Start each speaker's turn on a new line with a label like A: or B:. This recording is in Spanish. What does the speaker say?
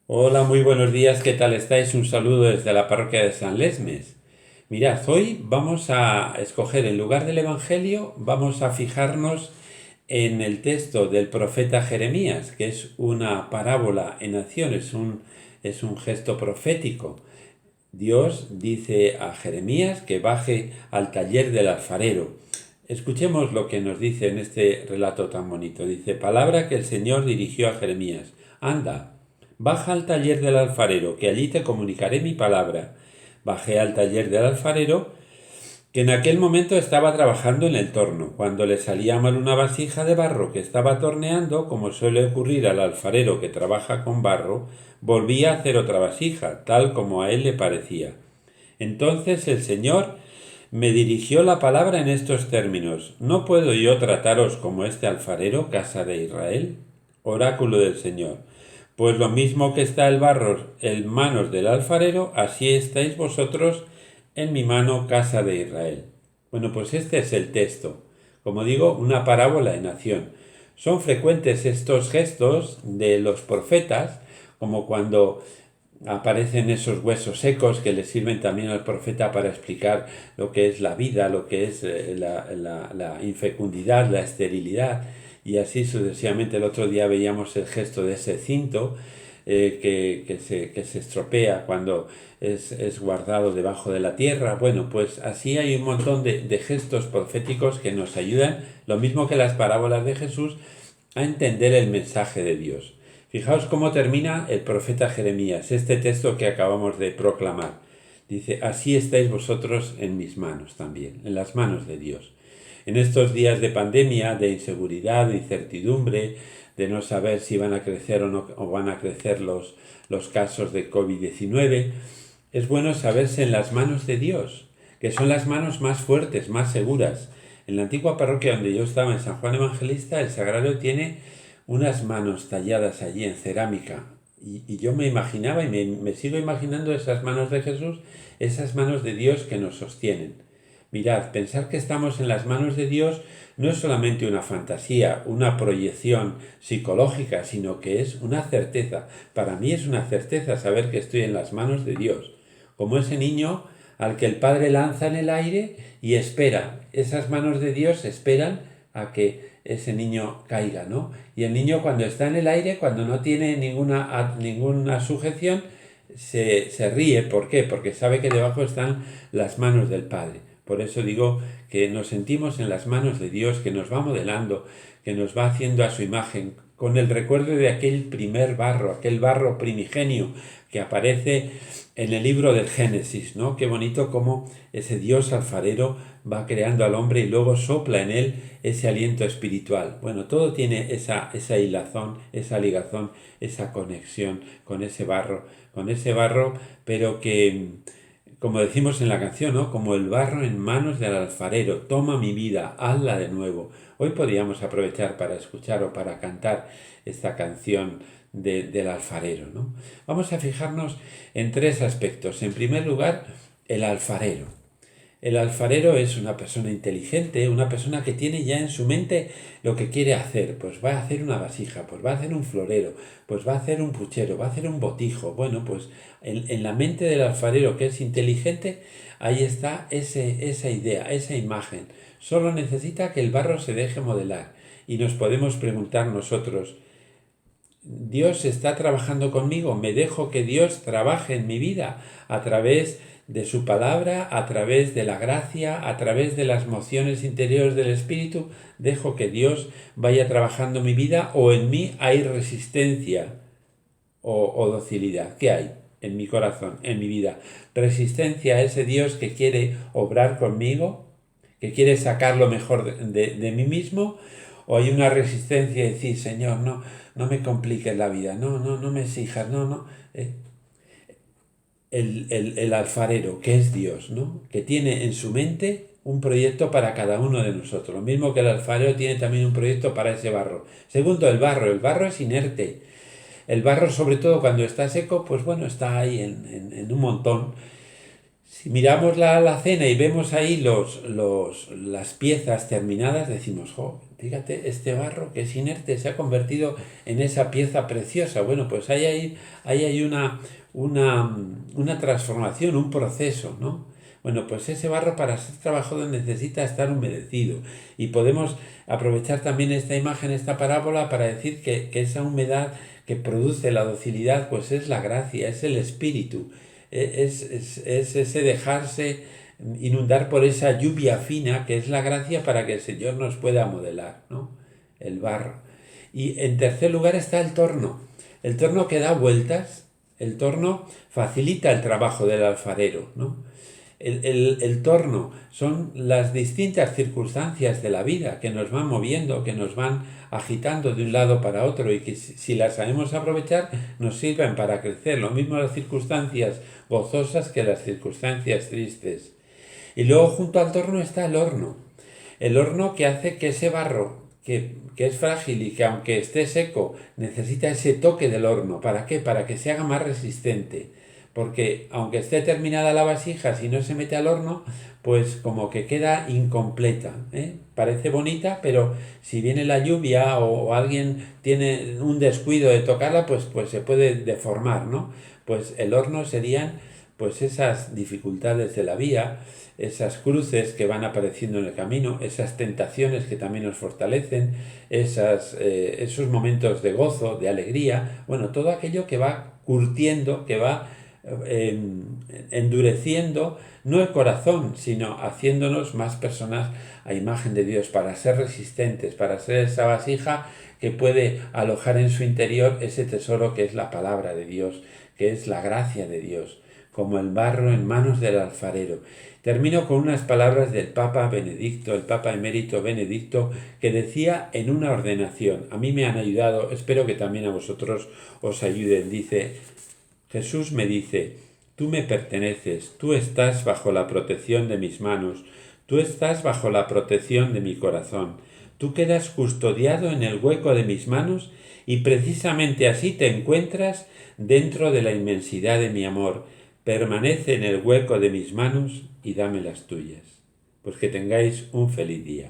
A: Hola, muy buenos días, ¿qué tal estáis? Un saludo desde la parroquia de San Lesmes. Mirad, hoy vamos a escoger en lugar del Evangelio, vamos a fijarnos en el texto del profeta Jeremías, que es una parábola en acción, es un gesto profético. Dios dice a Jeremías que baje al taller del alfarero. Escuchemos lo que nos dice en este relato tan bonito. Dice, palabra que el Señor dirigió a Jeremías. Anda, baja al taller del alfarero, que allí te comunicaré mi palabra. Bajé al taller del alfarero, que en aquel momento estaba trabajando en el torno. Cuando le salía mal una vasija de barro que estaba torneando, como suele ocurrir al alfarero que trabaja con barro, volvía a hacer otra vasija, tal como a él le parecía. Entonces el Señor me dirigió la palabra en estos términos: ¿No puedo yo trataros como este alfarero, casa de Israel? Oráculo del Señor. Pues lo mismo que está el barro en manos del alfarero, así estáis vosotros en mi mano, casa de Israel. Bueno, pues este es el texto. Como digo, una parábola en acción. Son frecuentes estos gestos de los profetas, como cuando aparecen esos huesos secos que le sirven también al profeta para explicar lo que es la vida, lo que es la infecundidad, la esterilidad, y así sucesivamente. El otro día veíamos el gesto de ese cinto que se estropea cuando es guardado debajo de la tierra. Bueno, pues así hay un montón de gestos proféticos que nos ayudan, lo mismo que las parábolas de Jesús, a entender el mensaje de Dios. Fijaos cómo termina el profeta Jeremías, este texto que acabamos de proclamar. Dice, así estáis vosotros en mis manos también, en las manos de Dios. En estos días de pandemia, de inseguridad, de incertidumbre, de no saber si van a crecer o no o van a crecer los casos de COVID-19, es bueno saberse en las manos de Dios, que son las manos más fuertes, más seguras. En la antigua parroquia donde yo estaba, en San Juan Evangelista, el sagrario tiene unas manos talladas allí en cerámica. Y yo me imaginaba y me sigo imaginando esas manos de Jesús, esas manos de Dios que nos sostienen. Mirad, pensar que estamos en las manos de Dios no es solamente una fantasía, una proyección psicológica, sino que es una certeza. Para mí es una certeza saber que estoy en las manos de Dios, como ese niño al que el padre lanza en el aire y espera. Esas manos de Dios esperan a que ese niño caiga, ¿no? Y el niño, cuando está en el aire, cuando no tiene ninguna sujeción, se ríe. ¿Por qué? Porque sabe que debajo están las manos del Padre. Por eso digo que nos sentimos en las manos de Dios, que nos va modelando, que nos va haciendo a su imagen, con el recuerdo de aquel primer barro, aquel barro primigenio que aparece en el libro del Génesis, ¿no? Qué bonito cómo ese Dios alfarero va creando al hombre y luego sopla en él ese aliento espiritual. Bueno, todo tiene esa hilazón, esa ligazón, esa conexión con ese barro, pero que, como decimos en la canción, ¿no? Como el barro en manos del alfarero, toma mi vida, hazla de nuevo. Hoy podríamos aprovechar para escuchar o para cantar esta canción del alfarero, ¿no? Vamos a fijarnos en tres aspectos. En primer lugar, el alfarero. El alfarero es una persona inteligente, una persona que tiene ya en su mente lo que quiere hacer. Pues va a hacer una vasija, pues va a hacer un florero, pues va a hacer un puchero, va a hacer un botijo. Bueno, pues en la mente del alfarero que es inteligente, ahí está esa idea, esa imagen. Solo necesita que el barro se deje modelar. Y nos podemos preguntar nosotros, ¿Dios está trabajando conmigo? ¿Me dejo que Dios trabaje en mi vida a través de su palabra, a través de la gracia, a través de las mociones interiores del Espíritu? ¿Dejo que Dios vaya trabajando mi vida o en mí hay resistencia o docilidad? ¿Qué hay en mi corazón, en mi vida? ¿Resistencia a ese Dios que quiere obrar conmigo, que quiere sacar lo mejor de mí mismo? ¿O hay una resistencia de decir, Señor, no me compliques la vida, no me exijas, no? El alfarero, que es Dios, ¿no? Que tiene en su mente un proyecto para cada uno de nosotros. Lo mismo que el alfarero tiene también un proyecto para ese barro. Segundo, el barro es inerte. El barro, sobre todo cuando está seco, pues bueno, está ahí en un montón. Si miramos la alacena y vemos ahí las piezas terminadas, decimos, jo, fíjate, este barro que es inerte se ha convertido en esa pieza preciosa. Bueno, pues ahí hay una transformación, un proceso, ¿no? Bueno, pues ese barro para ser trabajado necesita estar humedecido. Y podemos aprovechar también esta imagen, esta parábola, para decir que esa humedad que produce la docilidad, pues es la gracia, es el espíritu. Es ese dejarse inundar por esa lluvia fina que es la gracia para que el Señor nos pueda modelar, ¿no? El barro. Y en tercer lugar está el torno que da vueltas, el torno facilita el trabajo del alfarero, ¿no? El torno son las distintas circunstancias de la vida que nos van moviendo, que nos van agitando de un lado para otro y que si las sabemos aprovechar nos sirven para crecer. Lo mismo las circunstancias gozosas que las circunstancias tristes. Y luego junto al torno está el horno que hace que ese barro que es frágil y que aunque esté seco necesita ese toque del horno. ¿Para qué? Para que se haga más resistente. Porque aunque esté terminada la vasija, si no se mete al horno, pues como que queda incompleta, ¿eh? Parece bonita, pero si viene la lluvia o alguien tiene un descuido de tocarla, pues se puede deformar, ¿no? Pues el horno serían pues esas dificultades de la vía, esas cruces que van apareciendo en el camino, esas tentaciones que también nos fortalecen, esos momentos de gozo, de alegría, bueno, todo aquello que va curtiendo, que va endureciendo no el corazón, sino haciéndonos más personas a imagen de Dios, para ser resistentes, para ser esa vasija que puede alojar en su interior ese tesoro que es la palabra de Dios, que es la gracia de Dios, como el barro en manos del alfarero. Termino con unas palabras del Papa Benedicto, el Papa emérito Benedicto, que decía en una ordenación, a mí me han ayudado, espero que también a vosotros os ayuden, dice: Jesús me dice, tú me perteneces, tú estás bajo la protección de mis manos, tú estás bajo la protección de mi corazón, tú quedas custodiado en el hueco de mis manos y precisamente así te encuentras dentro de la inmensidad de mi amor. Permanece en el hueco de mis manos y dame las tuyas. Pues que tengáis un feliz día.